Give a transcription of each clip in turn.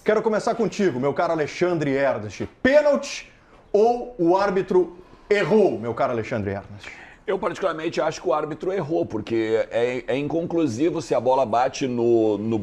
Quero começar contigo, meu caro Alexandre Ernest. Pênalti ou o árbitro errou, meu caro Alexandre Ernest? Eu particularmente acho que o árbitro errou, porque é inconclusivo se a bola bate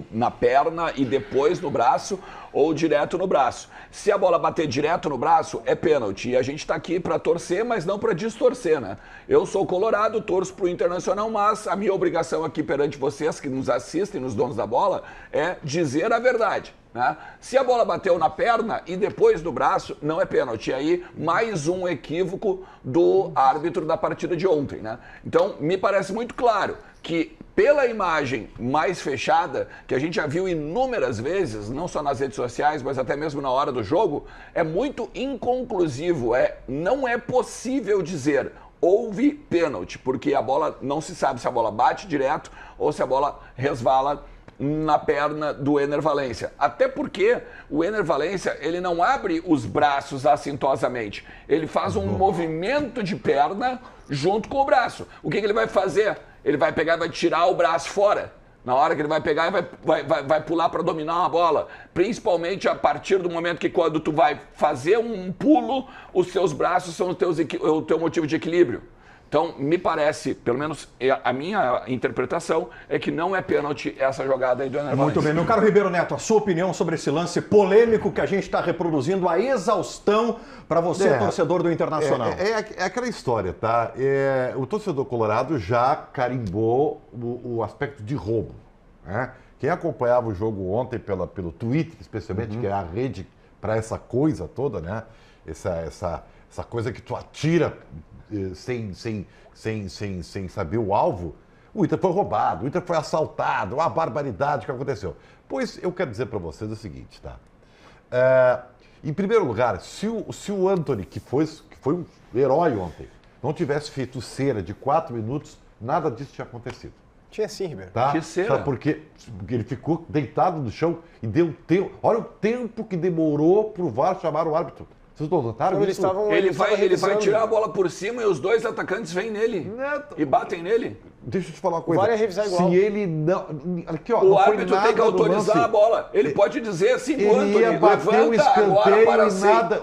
na perna e depois no braço ou direto no braço. Se a bola bater direto no braço, é pênalti. E a gente está aqui para torcer, mas não para distorcer, né? Eu sou colorado, torço para o Internacional, mas a minha obrigação aqui perante vocês que nos assistem, nos donos da bola, é dizer a verdade. Né? Se a bola bateu na perna e depois no braço, não é pênalti. E aí, mais um equívoco do árbitro da partida de ontem. Né? Então, me parece muito claro que, pela imagem mais fechada, que a gente já viu inúmeras vezes, não só nas redes sociais, mas até mesmo na hora do jogo, é muito inconclusivo. Não é possível dizer houve pênalti, porque a bola não se sabe se a bola bate direto ou se a bola resvala na perna do Ener Valencia. Até porque o Ener Valencia, ele não abre os braços assintosamente. Ele faz um movimento de perna junto com o braço. O que ele vai fazer? Ele vai pegar e vai tirar o braço fora. Na hora que ele vai pegar, vai pular para dominar uma bola. Principalmente a partir do momento que quando tu vai fazer um pulo, os seus braços são o teu motivo de equilíbrio. Então, me parece, pelo menos a minha interpretação, é que não é pênalti essa jogada aí do Ener Valencia. Muito bem. Meu caro Ribeiro Neto, a sua opinião sobre esse lance polêmico que a gente está reproduzindo a exaustão para você, torcedor do Internacional. É aquela história, tá? O torcedor colorado já carimbou o aspecto de roubo. Né? Quem acompanhava o jogo ontem pelo Twitter, especialmente, que é a rede para essa coisa toda, né? Essa coisa que tu atira sem saber o alvo, o Inter foi roubado, o Inter foi assaltado, uma barbaridade que aconteceu. Pois eu quero dizer para vocês o seguinte, tá? Em primeiro lugar, se o Antony, que foi um herói ontem, não tivesse feito cera de 4 minutos, nada disso tinha acontecido. Tinha sim, Ribeiro. Tá? Tinha cera. Sabe por quê? Porque ele ficou deitado no chão e deu tempo. Olha o tempo que demorou pro VAR chamar o árbitro. Vocês não notaram isso? Ele vai tirar a bola por cima e os dois atacantes vêm nele. Neto. E batem nele. Deixa eu te falar uma coisa. O VAR é revisar igual. Se ele não... Aqui, ó, o não árbitro tem que autorizar a bola. Ele pode dizer assim, ele ia bater o escanteio e nada...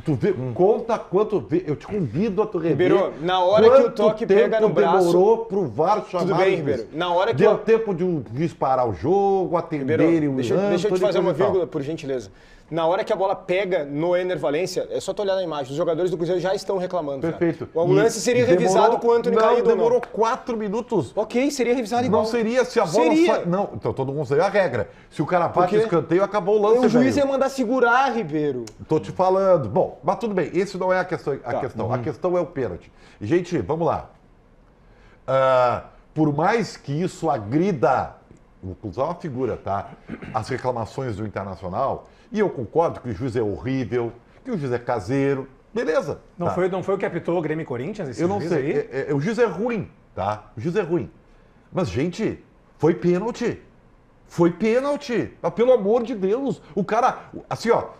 Tu vê, conta quanto... Eu te convido a tu rever. Ribeiro, na hora que o toque pega no braço... demorou pro VAR chamar... Tudo bem, Ribeiro. Na hora que deu tempo de um juiz parar o jogo, atenderem o Deixa eu te fazer uma vírgula, por gentileza. Na hora que a bola pega no Ener Valencia, é só tu olhar na imagem, os jogadores do Cruzeiro já estão reclamando. Perfeito. O lance seria revisado com o Antony caído. Demorou 4 minutos. Ok, seria revisado igual. Não seria se a bola... Não, então todo mundo seria a regra. Se o cara bate o escanteio, acabou o lance. O juiz ia mandar segurar, Ribeiro. Tô te falando. Bom, mas tudo bem, esse não é a questão. A questão é o pênalti. Gente, vamos lá. Por mais que isso agrida, vou usar uma figura, tá? As reclamações do Internacional... E eu concordo que o juiz é horrível, que o juiz é caseiro, beleza. Não, tá. Não foi o que apitou o Grêmio e Corinthians? Esse eu não sei. O juiz é ruim, tá? O juiz é ruim. Mas, gente, foi pênalti. Foi pênalti. Mas, pelo amor de Deus. O cara, assim, ó,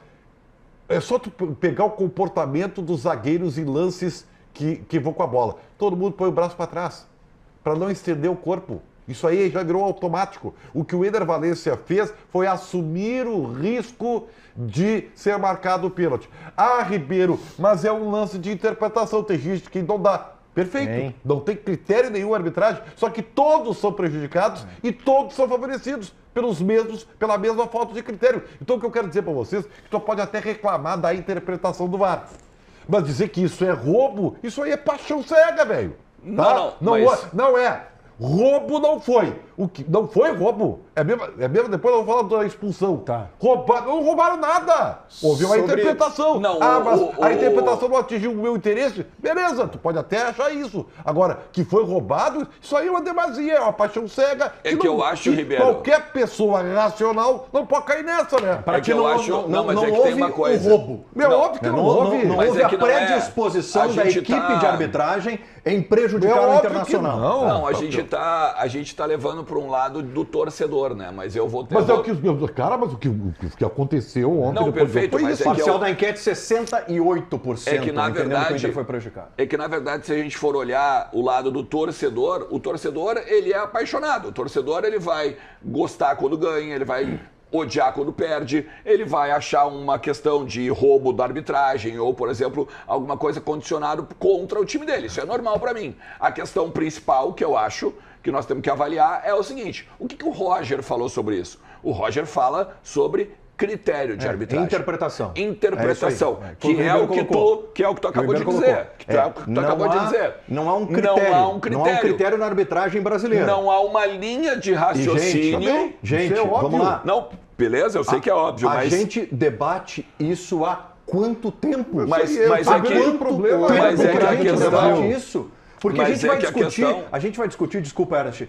é só tu pegar o comportamento dos zagueiros em lances que vão com a bola. Todo mundo põe o braço para trás, para não estender o corpo. Isso aí já virou automático. O que o Ener Valencia fez foi assumir o risco de ser marcado o pênalti. Ah, Ribeiro, mas é um lance de interpretação. Tem gente que não dá. Perfeito. Não tem critério nenhum a arbitragem. Só que todos são prejudicados e todos são favorecidos pela mesma falta de critério. Então o que eu quero dizer para vocês é que tu pode até reclamar da interpretação do VAR. Mas dizer que isso é roubo, isso aí é paixão cega, velho. Tá? Não é. Roubo não foi. O que não foi roubo. É mesmo depois eu vou falar da expulsão. Tá. Não roubaram nada. Houve uma interpretação. Não, mas a interpretação não atingiu o meu interesse. Beleza, tu pode até achar isso. Agora, que foi roubado, isso aí é uma demasia, é uma paixão cega. Eu acho, Ribeiro. Qualquer pessoa racional não pode cair nessa, né? Para que eu acho. Mas é que tem uma coisa. O roubo. Óbvio que não houve. Não houve a predisposição da equipe de arbitragem em prejudicar o Internacional. Não, a gente tá levando para um lado do torcedor, né? Mas eu vou ter... Mas o que aconteceu ontem... Não, perfeito, mas o parcial da enquete, 68%. É que, na verdade, que o Inter foi prejudicado. É que, na verdade, se a gente for olhar o lado do torcedor, o torcedor, ele é apaixonado. O torcedor, ele vai gostar quando ganha, ele vai odiar quando perde, ele vai achar uma questão de roubo da arbitragem ou, por exemplo, alguma coisa condicionada contra o time dele. Isso é normal para mim. A questão principal que eu acho que nós temos que avaliar é o seguinte: o que o Roger falou sobre isso? O Roger fala sobre critério de arbitragem. Interpretação. Interpretação, que é o que tu acabou de dizer. Não há um critério. Não há um critério. Não há um critério na arbitragem brasileira. Não há uma linha de raciocínio. Gente, é óbvio. vamos lá. Não, beleza, eu sei que é óbvio, mas... A gente debate isso há quanto tempo? Mas há é que... quanto problema, tempo mas é que que a a gente questão... debate isso? Porque Mas a gente vai discutir, desculpa, Ernest,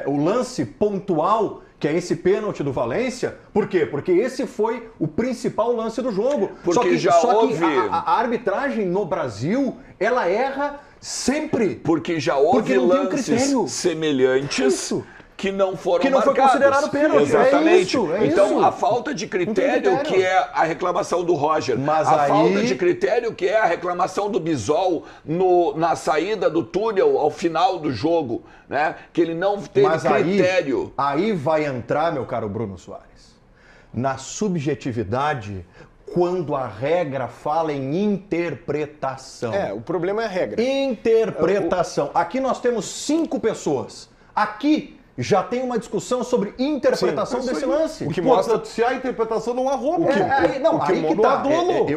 o lance pontual, que é esse pênalti do Valência. Por quê? Porque esse foi o principal lance do jogo. Porque que a arbitragem no Brasil, ela erra sempre. Porque já houve lances semelhantes que não foram marcados. Foi considerado pênalti. Exatamente. É então, isso. a falta de critério, que é a reclamação do Roger, falta de critério, que é a reclamação do Bisol na saída do túnel ao final do jogo, né? Que ele não teve critério. Aí vai entrar, meu caro Bruno Soares, na subjetividade quando a regra fala em interpretação. O problema é a regra. Interpretação. Aqui nós temos 5 pessoas. Aqui já tem uma discussão sobre interpretação desse lance. O que mostra se há interpretação não há roubo.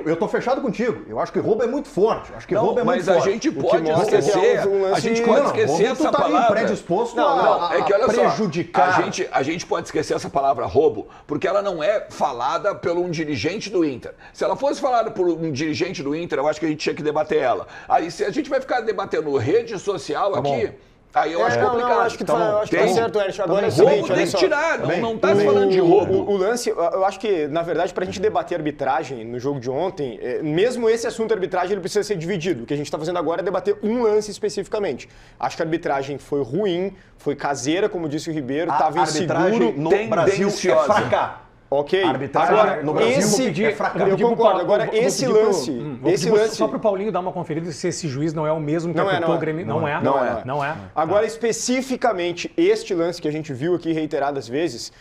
Eu tô fechado contigo. Eu acho que roubo é muito forte. Eu acho que roubo é muito forte. Mas a gente pode esquecer. A gente pode esquecer essa palavra. Predisposto é que olha prejudicar. Só, a gente pode esquecer essa palavra roubo, porque ela não é falada por um dirigente do Inter. Se ela fosse falada por um dirigente do Inter, eu acho que a gente tinha que debater ela. Aí se a gente vai ficar debatendo rede social aqui. Aí eu acho complicado. Não, acho que tá certo, Ernst. Agora é o roubo seguinte, tem que tirar, não tá se falando de roubo. O lance, eu acho que, na verdade, pra gente debater arbitragem no jogo de ontem, mesmo esse assunto arbitragem, ele precisa ser dividido. O que a gente tá fazendo agora é debater um lance especificamente. Acho que a arbitragem foi ruim, foi caseira, como disse o Ribeiro, tava inseguro. No Brasil é fraca. Ok. Agora, no Brasil, eu concordo. Agora, esse lance... Só para o Paulinho dar uma conferida se esse juiz não é o mesmo que apitou o Grêmio. Não é. Agora, especificamente, este lance que a gente viu aqui reiteradas vezes,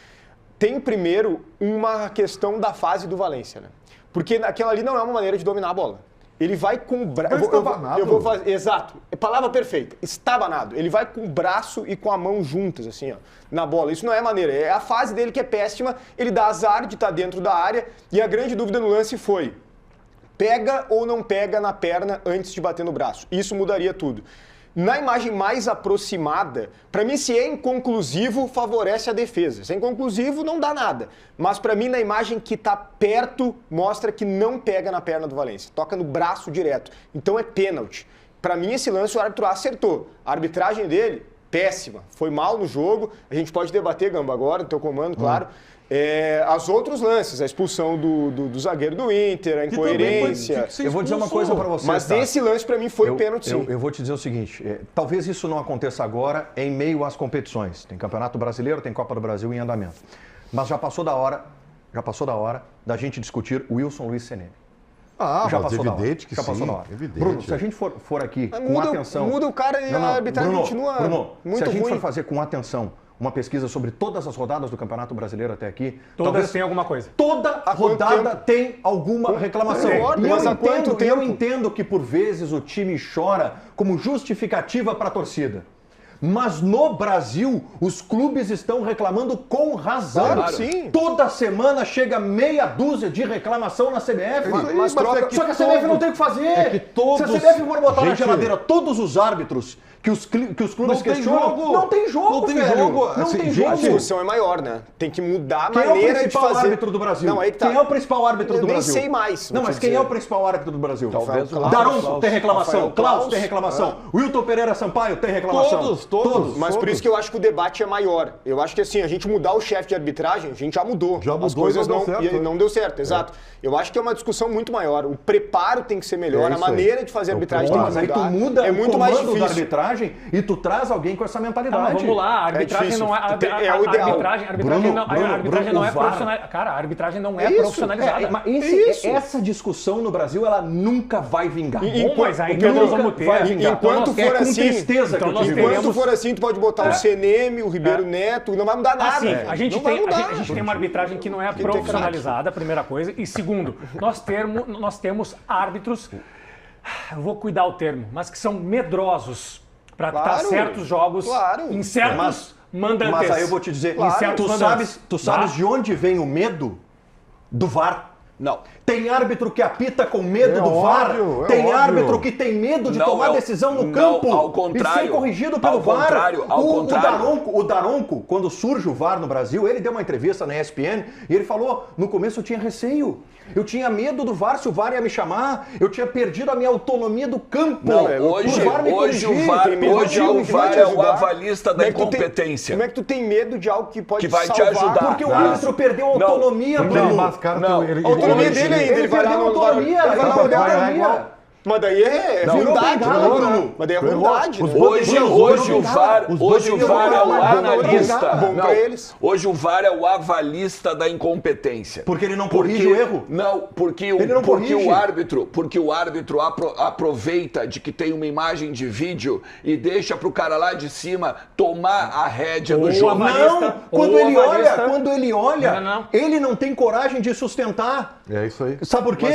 tem primeiro uma questão da fase do Valência, né? Porque aquela ali não é uma maneira de dominar a bola. Ele vai com o braço. Eu vou fazer. Exato. Palavra perfeita. Estabanado. Ele vai com o braço e com a mão juntas, assim, ó, na bola. Isso não é maneira. É a fase dele que é péssima. Ele dá azar de estar dentro da área. E a grande dúvida no lance foi: pega ou não pega na perna antes de bater no braço? Isso mudaria tudo. Na imagem mais aproximada, para mim, se é inconclusivo, favorece a defesa. Se é inconclusivo, não dá nada. Mas para mim, na imagem que está perto, mostra que não pega na perna do Valência. Toca no braço direto. Então é pênalti. Para mim, esse lance o árbitro acertou. A arbitragem dele, péssima. Foi mal no jogo. A gente pode debater, Gamba, agora, no teu comando, claro. As outros lances, a expulsão do zagueiro do Inter, a incoerência. Eu vou dizer uma coisa para você. Mas esse lance para mim foi pênalti, sim. Eu vou te dizer o seguinte, talvez isso não aconteça agora em meio às competições. Tem Campeonato Brasileiro, tem Copa do Brasil em andamento. Mas já passou da hora da gente discutir o Wilson Luiz Senene. Já passou evidente que sim. Passou da hora. Evidente. Bruno, se a gente for aqui com atenção... Muda o cara e a arbitragem continua muito se a gente ruim. for fazer com atenção uma pesquisa sobre todas as rodadas do Campeonato Brasileiro até aqui... Todas têm alguma coisa. Toda rodada tem alguma reclamação. E eu entendo que, por vezes, o time chora como justificativa para a torcida. Mas no Brasil, os clubes estão reclamando com razão. Claro. Sim. Toda semana chega meia dúzia de reclamação na CBF. Só que a CBF não tem o que fazer. Se a CBF for botar na geladeira todos os árbitros que os clubes questionam, não tem jogo, velho. Não tem jogo. A discussão é maior, né? Tem que mudar a maneira de fazer. Quem é o principal árbitro do Brasil? Não, aí que tá. Quem é o principal árbitro do Brasil? Eu nem sei mais. Não, mas quem é o principal árbitro do Brasil? Talvez o Daronco tem reclamação. Klaus tem reclamação. Wilton Pereira Sampaio tem reclamação. Todos. Mas por isso que eu acho que o debate é maior. Eu acho que assim, a gente mudar o chefe de arbitragem, a gente já mudou. As coisas não deu certo, exato. Eu acho que é uma discussão muito maior. O preparo tem que ser melhor, a maneira de fazer a arbitragem tem que mudar. Mas aí tu muda é muito mais difícil da arbitragem e tu traz alguém com essa mentalidade. Mas vamos lá, a arbitragem não é... É o ideal. A arbitragem não é profissionalizada. Cara, a arbitragem não é profissionalizada. Mas essa discussão no Brasil, ela nunca vai vingar. Mas ainda nós vamos ter. Enquanto for assim... Então nós teremos for assim, tu pode botar o CNM, o Ribeiro Neto, não vai mudar nada. Assim, a gente tem uma arbitragem que não é profissionalizada, primeira coisa. E segundo, nós temos árbitros, eu vou cuidar o termo, mas que são medrosos para dar certos jogos em certos mandantes. Mas aí eu vou te dizer, tu sabes de onde vem o medo? Do VAR. Não. Tem árbitro que apita com medo do VAR. Tem árbitro que tem medo de tomar decisão no campo ao contrário, e ser corrigido pelo VAR. O Daronco, quando surge o VAR no Brasil, ele deu uma entrevista na ESPN e ele falou, no começo eu tinha receio. Eu tinha medo do VAR, se o VAR ia me chamar, eu tinha perdido a minha autonomia do campo. Não, hoje o VAR é o avalista da incompetência. Como é que tu tem medo de algo que pode vai salvar? te ajudar? Porque o árbitro perdeu a autonomia, Bruno. A autonomia dele ainda, ele vai lá no autonomia. Mas daí é ruindade, Bruno. Mas daí é ruindade. Hoje o VAR é o analista. Bom pra eles. Hoje o VAR é o avalista da incompetência. Porque ele não corrige o erro? Não, porque o árbitro aproveita de que tem uma imagem de vídeo e deixa pro cara lá de cima tomar a rédea do jogo. Não, quando ele olha, ele não tem coragem de sustentar. É isso aí. Sabe por quê?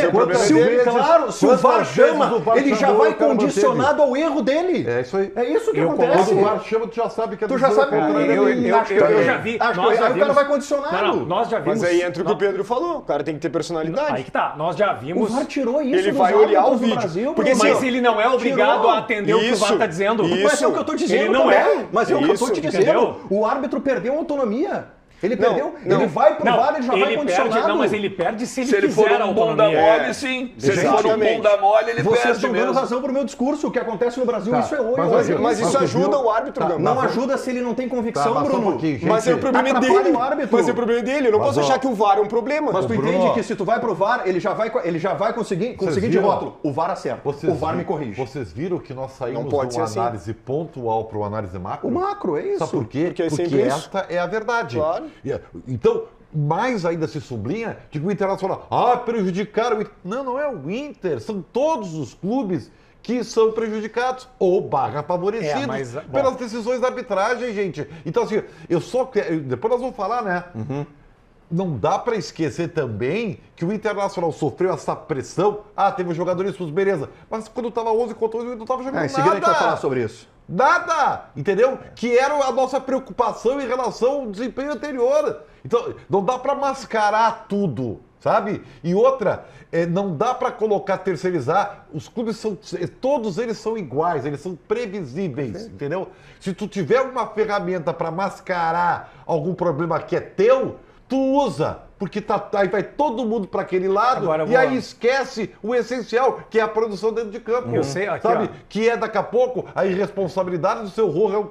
Se o VAR chama, ele já vai condicionado ao erro dele. É isso aí. É isso que acontece. Quando o VAR chama, tu já sabe que é tu já sabe eu já vi. Aí o cara vai condicionado. Não, nós já vimos. Mas aí entra o que o Pedro falou. O cara tem que ter personalidade. Aí que tá. Nós já vimos. O VAR tirou isso. Ele vai olhar o vídeo. Brasil, porque mas ele não é obrigado a atender o que o VAR está dizendo. Mas é o que eu estou dizendo. Ele não é. Mas é o que eu estou te dizendo. O árbitro perdeu a autonomia. Ele perdeu, ele vai pro VAR, ele já vai condicionado. Não, mas ele perde se ele quiser a autonomia. Se ele for um bunda mole, sim. Se ele for um bunda mole, ele Vocês perde estão dando razão pro meu discurso. O que acontece no Brasil, isso é hoje. Mas isso ajuda o árbitro, Não ajuda se ele não tem convicção, Bruno. Mas é o problema dele. Mas é o problema dele. Eu não posso achar que o VAR é um problema. Mas tu entende que se tu vai pro VAR, ele já vai conseguir com o seguinte rótulo. O VAR acerta. O VAR me corrige. Vocês viram que nós saímos de uma análise pontual para uma análise macro? O macro, é isso. Sabe por quê? Porque esta é a verdade. Claro. Então, mais ainda se sublinha de que o Internacional, prejudicaram o Inter. Não é o Inter, são todos os clubes que são prejudicados ou favorecidos pelas decisões da arbitragem, gente. Então, assim, depois nós vamos falar, né? Não dá para esquecer também que o Internacional sofreu essa pressão. Teve jogadores expulsos, beleza. Mas quando estava 11 contra 11, não estava jogando nada. Em seguida a gente vai falar sobre isso. Nada! Entendeu? Que era a nossa preocupação em relação ao desempenho anterior. Então, não dá para mascarar tudo, sabe? E outra, não dá para terceirizar. Os clubes todos eles são iguais, eles são previsíveis, entendeu? Se tu tiver uma ferramenta para mascarar algum problema que é teu, tu usa, porque aí vai todo mundo para aquele lado aí esquece o essencial, que é a produção dentro de campo. Eu sei, aqui, sabe? Que é daqui a pouco a irresponsabilidade do seu Rojo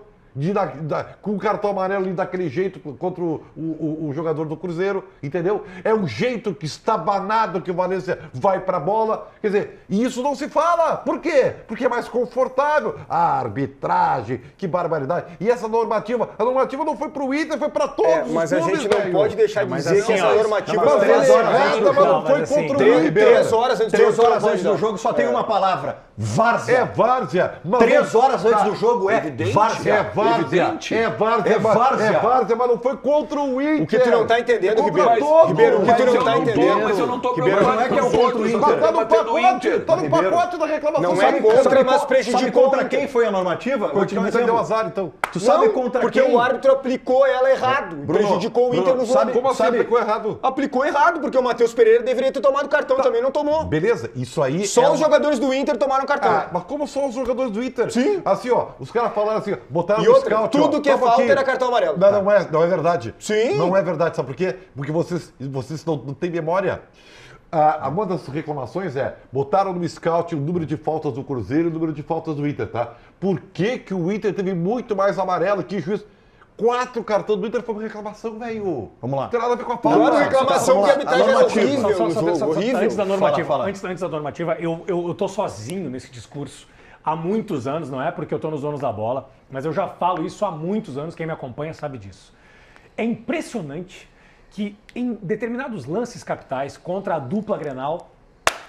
com o cartão amarelo e daquele jeito contra o jogador do Cruzeiro, entendeu? É um jeito que está banado que o Valência vai pra bola. Quer dizer, e isso não se fala. Por quê? Porque é mais confortável. A arbitragem, que barbaridade. E essa normativa, a normativa não foi pro Inter, foi pra todos os clubes. Mas a gente não pode deixar de dizer que essa normativa foi contra o Inter. 3 horas antes do jogo só tem uma palavra. Várzea. É várzea. 3 horas antes do jogo é várzea. É várzea, mas não foi contra o Inter. O que tu não tá entendendo, Ribeiro? Ribeiro, o que tu não tá entendendo? Mas eu não tô Ribeiro, não é que é o contra o Inter. Tá no pacote da reclamação. Não é contra, mas prejudicou. Sabe contra quem foi a normativa? Vou te dar um exemplo. Deu azar, então. Tu sabe contra porque quem? o árbitro aplicou ela errado. Prejudicou o Inter no jogo. Como assim aplicou errado? Aplicou errado, porque o Matheus Pereira deveria ter tomado cartão, também não tomou. Beleza, isso aí... Só os jogadores do Inter tomaram cartão. Mas como só os jogadores do Inter? Sim. Assim, os caras falaram assim, botaram no scout, tudo que é falta era cartão amarelo. Não é verdade. Sim. Não é verdade, sabe por quê? Porque vocês não têm memória. Uma das reclamações botaram no scout o número de faltas do Cruzeiro e o número de faltas do Inter, tá? Por que o Inter teve muito mais amarelo que juiz? 4 cartões do Inter foi uma reclamação, velho. Vamos lá. Não tem nada a ver com a falta. Não era reclamação que a arbitragem era horrível. Antes da normativa, eu tô sozinho nesse discurso há muitos anos, não é porque eu tô nos donos da bola, mas eu já falo isso há muitos anos, quem me acompanha sabe disso. É impressionante que em determinados lances capitais contra a dupla Grenal,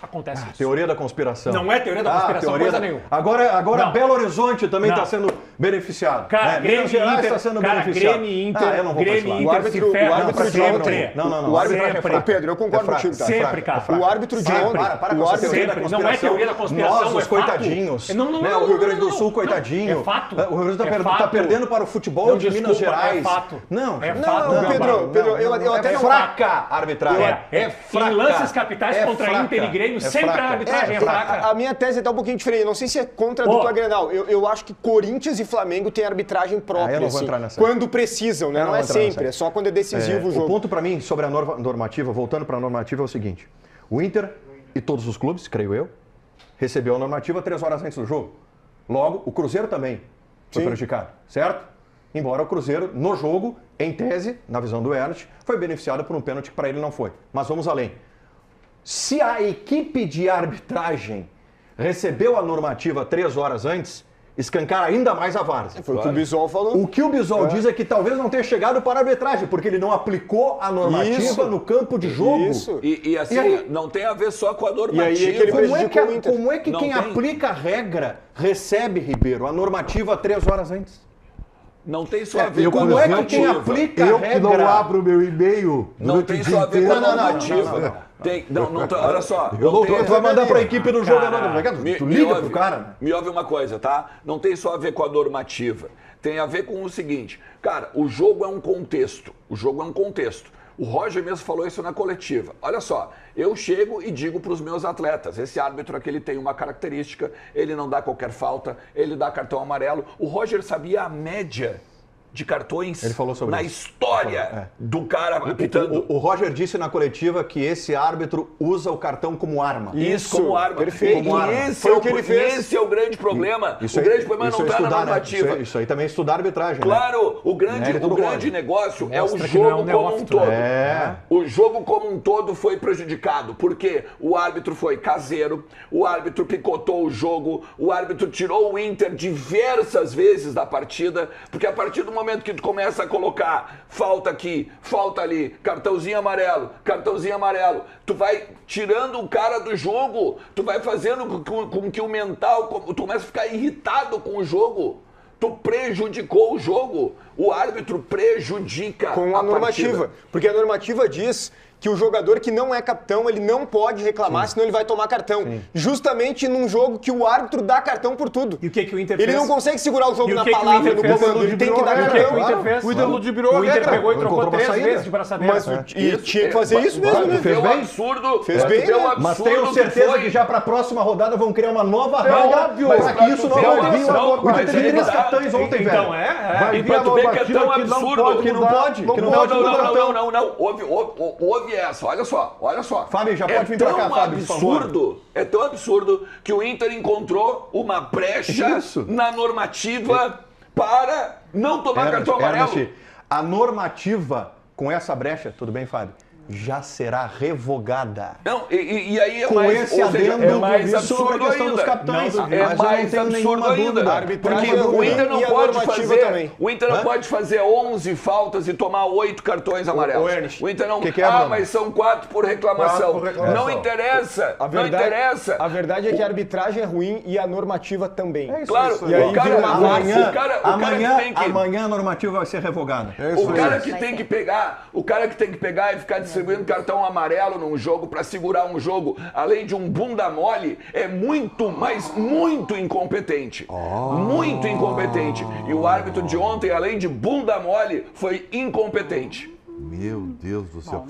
acontece isso. Teoria da conspiração. Não é teoria da conspiração, coisa nenhuma. Agora Belo Horizonte também está sendo beneficiado. Cara, Minas Grêmio Gerais Inter, está sendo cara, beneficiado. Grêmio e Inter, eu não vou Grêmio participar. e O Inter árbitro, se ferram o árbitro de sempre. ontem. Não. O árbitro Sempre. é fraco. Pedro, eu concordo fraco. contigo, tá? Sempre, cara. O árbitro de ontem. Para com o essa árbitro teoria da Sempre. conspiração. Não é teoria da conspiração, Nós, os é fato. coitadinhos. Não, né? O Rio Grande do Sul, não. coitadinho. É fato. O Rio Grande do Sul É está fato. perdendo para o futebol Não, de Minas desculpa, Gerais. é fato. Não, É não, fato, não, Pedro, eu até é não- fraca a arbitragem. É fraca. Em lances capitais É contra fraca. Inter e Grêmio, É sempre fraca. a arbitragem é fraca. A minha tese é até um pouquinho diferente. Não sei se é contra a Ó. dupla Grenal. Eu acho que Corinthians e Flamengo têm arbitragem própria. eu não vou assim, entrar nessa. quando precisam, né? Eu não Não é vou entrar sempre, nessa. é só quando é decisivo o O jogo. ponto para mim sobre a normativa, voltando para a normativa, é o seguinte: o Inter e todos os clubes, creio eu, recebeu a normativa 3 horas antes do jogo. Logo, o Cruzeiro também foi Sim. prejudicado, certo? Embora o Cruzeiro, no jogo, em tese, na visão do Ernst, foi beneficiado por um pênalti que para ele não foi. Mas vamos além. Se a equipe de arbitragem recebeu a normativa 3 horas antes, escancar ainda mais a várzea. Foi o que o Bisol falou. O que o Bisol diz é que talvez não tenha chegado para a arbitragem, porque ele não aplicou a normativa Isso. no campo de jogo. Isso. E assim, E aí? não tem a ver só com a E normativa. aí é que ele prejudicou o Inter. Como é que Não quem tem. aplica a regra recebe, Ribeiro, a normativa 3 horas antes? Não tem só a ver eu, com a Como é que normativa. quem aplica a Eu que não regra... abro meu e-mail Não durante tem o só dia a ver com a inteiro. normativa. Olha só. Eu não tô- Tu vai mandar para a equipe do jogo, Cara, tu liga pro cara, né? Me ouve uma coisa, tá? Não tem só a ver com a normativa. Tem a ver com o seguinte. Cara, o jogo é um contexto. O jogo é um contexto. O Roger mesmo falou isso na coletiva. Olha só, eu chego e digo para os meus atletas, esse árbitro aqui ele tem uma característica, ele não dá qualquer falta, ele dá cartão amarelo. O Roger sabia a média de cartões Ele falou sobre na isso. história do cara apitando. O Roger disse na coletiva que esse árbitro usa o cartão como arma. Isso, como arma. perfeito. E Como arma. esse, Foi é o que ele fez. esse é o grande problema. Isso O aí- grande problema isso não é está na estudar, né? normativa. Isso aí também é estudar arbitragem, né? Claro, o grande Mérito do Roger. negócio é o Mostra que não é jogo um como um neófito, todo. É. O jogo como um todo foi prejudicado, porque o árbitro foi caseiro, o árbitro picotou o jogo, o árbitro tirou o Inter diversas vezes da partida, porque a partir do momento que tu começa a colocar falta aqui, falta ali, cartãozinho amarelo, tu vai tirando o cara do jogo, tu vai fazendo com que o mental, tu começa a ficar irritado com o jogo. Tu prejudicou o jogo. O árbitro prejudica Com a normativa. partida. Porque a normativa diz que o jogador que não é capitão, ele não pode reclamar, senão ele vai tomar cartão. Justamente num jogo que o árbitro dá cartão por tudo. E o que o Inter Ele fez? não consegue segurar o jogo E o na que o palavra, Inter no fez? comando. Ele tem que dar E o que cartão. o Inter fez? O Inter ludibriou a O Inter regra. pegou e trocou Encontrou uma 3 saída. vezes de braçadeira. Mas e tinha que fazer isso mesmo, né? fez É um bem? absurdo. Fez bem, é um né? absurdo Mas tenho certeza que já para a próxima rodada vão criar uma nova regra óbvio. para que isso não Vai vir aconteça. uma O Inter normativa. teve 3 cartões ontem, Então, velho. Vai E vir pra a tu ver que é normativa tão que não absurdo, pode que não mudar. pode, que não Não, pode não, mudar não, cartão. não, não. Houve essa. Olha só. Fábio, já pode vir pra cá, Fábio, por favor. É tão absurdo que o Inter encontrou uma brecha Isso. na normativa para não tomar cartão amarelo. Ernest, a normativa com essa brecha, tudo bem, Fábio? Já será revogada. Não, e aí é Com mais, esse ou seja, adendo é mais sobre a absurdo questão ainda. dos capitães. É Mas eu não mais tenho absurdo nenhuma ainda. dúvida. A arbitragem Porque é o ruim Inter não e a pode normativa fazer. também. O Inter não pode fazer 11 faltas e tomar 8 cartões amarelos. Ernest, O Inter não. que é, Bruno? Mas são 4 por reclamação. 4 por reclamação. Não interessa. Não interessa. A verdade é que a arbitragem é ruim e a normativa também. Claro, E aí o cara, vira uma Amanhã, o cara que amanhã a normativa vai ser revogada. o cara que tem que pegar, e ficar distribuindo cartão amarelo num jogo pra segurar um jogo, além de um bunda mole, é muito, mas muito incompetente. Muito incompetente. E o árbitro de ontem, além de bunda mole, foi incompetente. Meu Deus do céu.